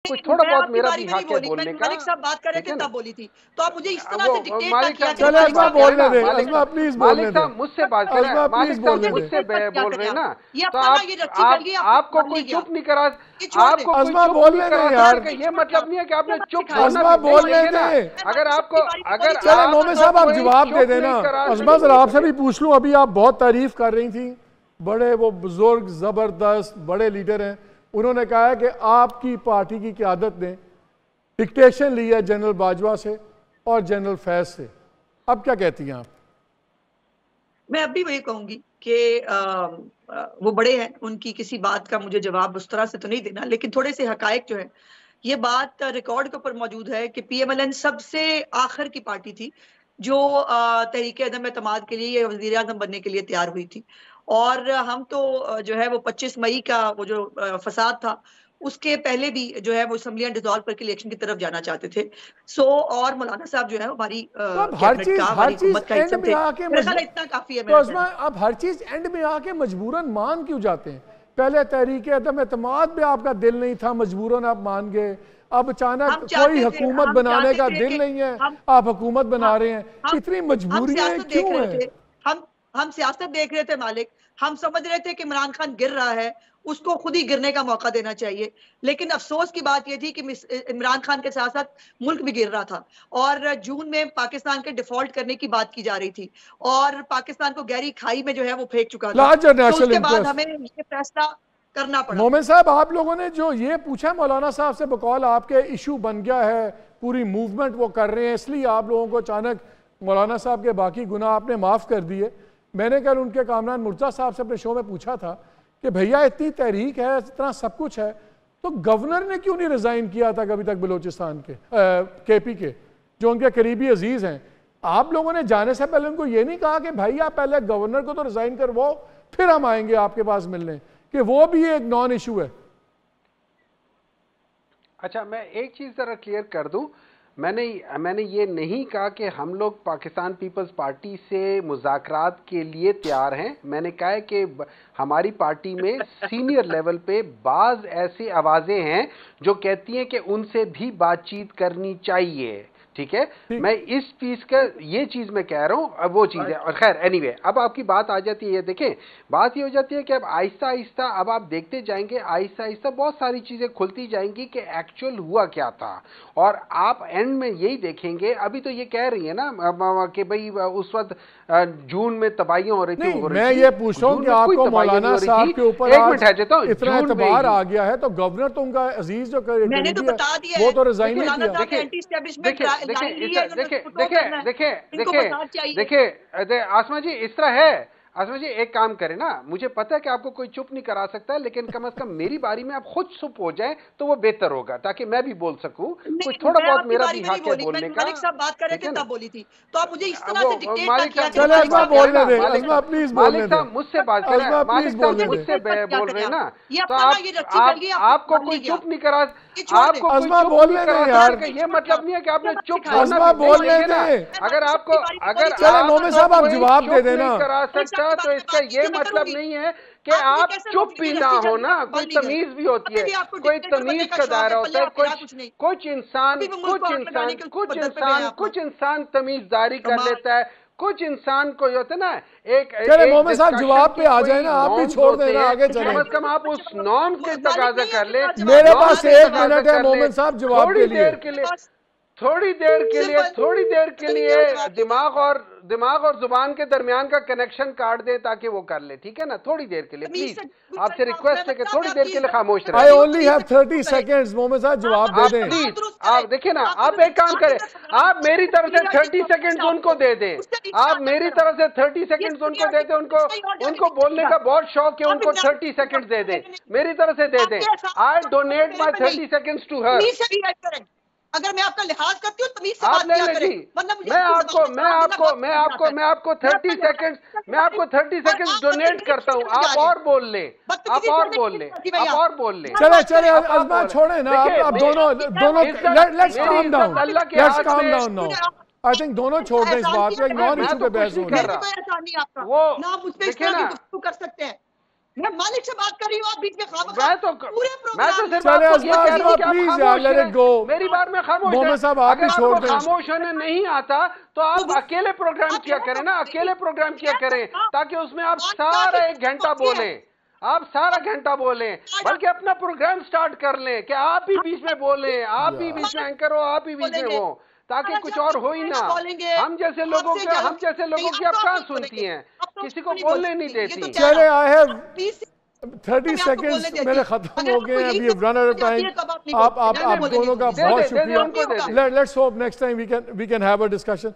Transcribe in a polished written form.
कुछ थोड़ा बहुत मेरा भी हक है बोलने का। मालिक साहब बात कर रहे थे तब बोली थी, तो आप मुझे इस तरह से डिक्टेट मालिक किया। चले अज़मा बोलने दे, अज़मा प्लीज बोलने दे। मुझसे बात कर रहे हैं, मालिक साहब मुझसे बोल रहे हैं ना, तो आपको कोई चुप नहीं करा, आपको अज़मा बोलने दे यार, ये मतलब नहीं है कि आपने चुप अज़मा बोलने दे। अगर आपको चले मोमिन साहब आप जवाब दे देना। अज़मा जरा आपसे भी पूछ लूं, अभी आप बहुत तारीफ कर रही थी, बड़े वो बुजुर्ग जबरदस्त बड़े लीडर हैं, उन्होंने कहा है कि आपकी पार्टी की क़यादत ने डिक्टेशन ली है जनरल बाजवा से और जनरल फैज से, अब क्या कहती हैं आप? मैं अब भी वही कहूंगी कि वो बड़े हैं, उनकी किसी बात का मुझे जवाब उस तरह से तो नहीं देना, लेकिन थोड़े से हकायक जो है, ये बात रिकॉर्ड के ऊपर मौजूद है कि PMLN सबसे आखिर की पार्टी थी जो तहरीक अदम एतमाद के लिए वज़ीर आज़म बनने के लिए तैयार हुई थी। और हम तो जो है वो 25 मई का वो जो फसाद था उसके पहले भी जो है वो असेंबलियां डिसॉल्व करके इलेक्शन की तरफ जाना चाहते थे। और मौलाना साहब जो है वो हमारी हर चीज एंड में आके इतना काफी है। तो अब हर चीज एंड में आके मजबूरन मान क्यों जाते हैं? पहले तहरीक अदम एतमाद पे आपका दिल नहीं था, मजबूरन आप मान गए, अब अचानक कोई हुकूमत बनाने का दिल नहीं है, आप हुकूमत बना रहे हैं, इतनी मजबूरियां क्यों है? हम सियासत देख रहे थे मालिक, हम समझ रहे थे कि इमरान खान गिर रहा है, उसको खुद ही गिरने का मौका देना चाहिए। लेकिन अफसोस की बात यह थी कि इमरान खान के साथ साथ मुल्क भी गिर रहा था और जून में पाकिस्तान के डिफॉल्ट करने की बात की जा रही थी और पाकिस्तान को गहरी खाई में जो है वो फेंक चुका था। तो उसके बाद हमें ये फैसला करना पड़ा। मोमिन साहब, आप लोगों ने जो ये पूछा मौलाना साहब से, बकौल आपके इशू बन गया है, पूरी मूवमेंट वो कर रहे हैं, इसलिए आप लोगों को अचानक मौलाना साहब के बाकी गुनाह आपने माफ़ कर दिए। मैंने कल उनके कामरान मुर्तज़ा साहब से अपने शो में पूछा था कि भैया इतनी तहरीक है, इतना सब कुछ है, तो गवर्नर ने क्यों नहीं रिज़ाइन किया था कभी तक बलूचिस्तान के KP के जो उनके करीबी अजीज़ हैं? आप लोगों ने जाने से पहले उनको ये नहीं कहा कि भाई आप पहले गवर्नर को तो रिज़ाइन करवाओ, फिर हम आएंगे आपके पास मिलने, कि वो भी एक नॉन इशू है? अच्छा, मैं एक चीज़ ज़रा क्लियर कर दूं, मैंने ये नहीं कहा कि हम लोग पाकिस्तान पीपल्स पार्टी से मुज़ाकरात के लिए तैयार हैं। मैंने कहा है कि हमारी पार्टी में सीनियर लेवल पे बाज़ ऐसी आवाज़ें हैं जो कहती हैं कि उनसे भी बातचीत करनी चाहिए, ठीक है? मैं इस चीज़ का ये चीज़ मैं कह रहा हूँ, अब वो चीज़ है। और खैर एनीवे, अब आपकी बात आ जाती है, ये देखें बात ये हो जाती है कि अब आहिस्ता आहिस्ता अब आप देखते जाएंगे, आहिस्ता आहिस्ता बहुत सारी चीज़ें खुलती जाएंगी कि एक्चुअल हुआ क्या था, और आप एंड में यही देखेंगे। अभी तो ये कह रही है ना कि भाई उस वक्त जून में तबाहियां हो रही थी। मैं ये पूछ रहा हूँ कि आपको मौलाना साहब के ऊपर इतना एतबार आ गया है, तो गवर्नर तो उनका अजीज जो मैंने तो बता दिया वो तो रिजाइन नहीं किया। देखिए आसमा जी, इस तरह है, आसमा जी एक काम करें ना, मुझे पता है कि आपको कोई चुप नहीं करा सकता है, लेकिन कम से कम मेरी बारी में आप खुद चुप हो जाए तो वो बेहतर होगा, ताकि मैं भी बोल सकूं, कुछ थोड़ा बहुत मेरा भी हक है बोलने का। मालिक साहब बात कर रहे थे तब बोली थी, तो आप मुझे इस तरह से डिक्टेट किया। चले अज़मा बोलने दे, अज़मा प्लीज बोलने दे। मुझसे बात कर रहे हैं, मालिक साहब मुझसे बोल रहे हैं ना, तो आपको कोई चुप नहीं करा, आपको अज़मा बोलने दे यार, ये मतलब नहीं है कि आपने चुप अज़मा बोलने दे। अगर आपको चले मोमिन साहब आप जवाब दे देना करा सकता, तो इसका ये मतलब नहीं है कि आप चुप भी ना हो ना, कोई तमीज भी होती है, कोई तमीज का दायरा होता है। कुछ इंसान तमीजदारी कर लेता है, कुछ इंसान को होता है ना एक मोमिन साहब जवाब पे आ जाए ना, आप भी छोड़ देना, आगे चले। कम से कम आप उस नॉर्म के तकाजा कर ले। मेरे पास 1 मिनट है मोमिन साहब जवाब के लिए। थोड़ी देर के लिए दिमाग और जुबान के दरमियान का कनेक्शन काट दे ताकि वो कर ले, ठीक है ना? थोड़ी देर के लिए प्लीज, आपसे रिक्वेस्ट है कि थोड़ी देर के लिए खामोश रहे। I only have 30 seconds, मोमिन साहब जवाब दे दें प्लीज। आप देखिए ना, आप एक काम करें, आप मेरी तरफ से 30 सेकंड्स उनको दे दें, आप मेरी तरफ से 30 सेकंड्स उनको दे दें, उनको बोलने का बहुत शौक है, उनको 30 सेकंड्स दे दें, मेरी तरफ से दे दें। I donate my 30 seconds to her. अगर मैं आपका लिहाज करती हूँ तमीज से बात किया करें, वरना मुझे मैं आपको 30 सेकंड्स डोनेट करता हूँ, आप और बोल ले। चले अज़मा छोड़े ना, आप दोनों let's calm down now. I think दोनों छोड़ दें इस बात पे, नॉन इशू पे बहस हो रही है। ना मुझ पे इस तरह की गुफ्तगू कर सकते हैं, میں مالک سے بات کر رہی ہوں، آپ بیچ میں میں تو صرف چلے آپ کو یہ کہہ رہا ہوں کہ آپ پلیز یار خاموش لیٹ ہیں. It go. میری بات میں خاموش محمد ہیں. صاحب آپ اگر بھی آپ چھوڑ کو دیں. خاموش ہونے نہیں آتا تو آپ اکیلے پروگرام کیا کریں نا، اکیلے پروگرام کیا کریں تاکہ اس میں آپ سارا 1 گھنٹہ بولیں، آپ سارا گھنٹہ بولیں، بلکہ اپنا پروگرام سٹارٹ کر لیں کہ آپ بھی بیچ میں بولیں، آپ بھی بیچ میں اینکر ہو، آپ بھی بیچ میں ہو، تاکہ کچھ اور ہو ہی نہ. ہم جیسے لوگوں کی آپ کہاں سنتی ہیں، کسی کو بولنے نہیں دیتی. چلے آئی ہیو 30 سیکنڈز میرے ختم ہو گئے ہیں. We have run out of time. آپ دونوں کا بہت شکریہ. Let's hope next time we can have a discussion.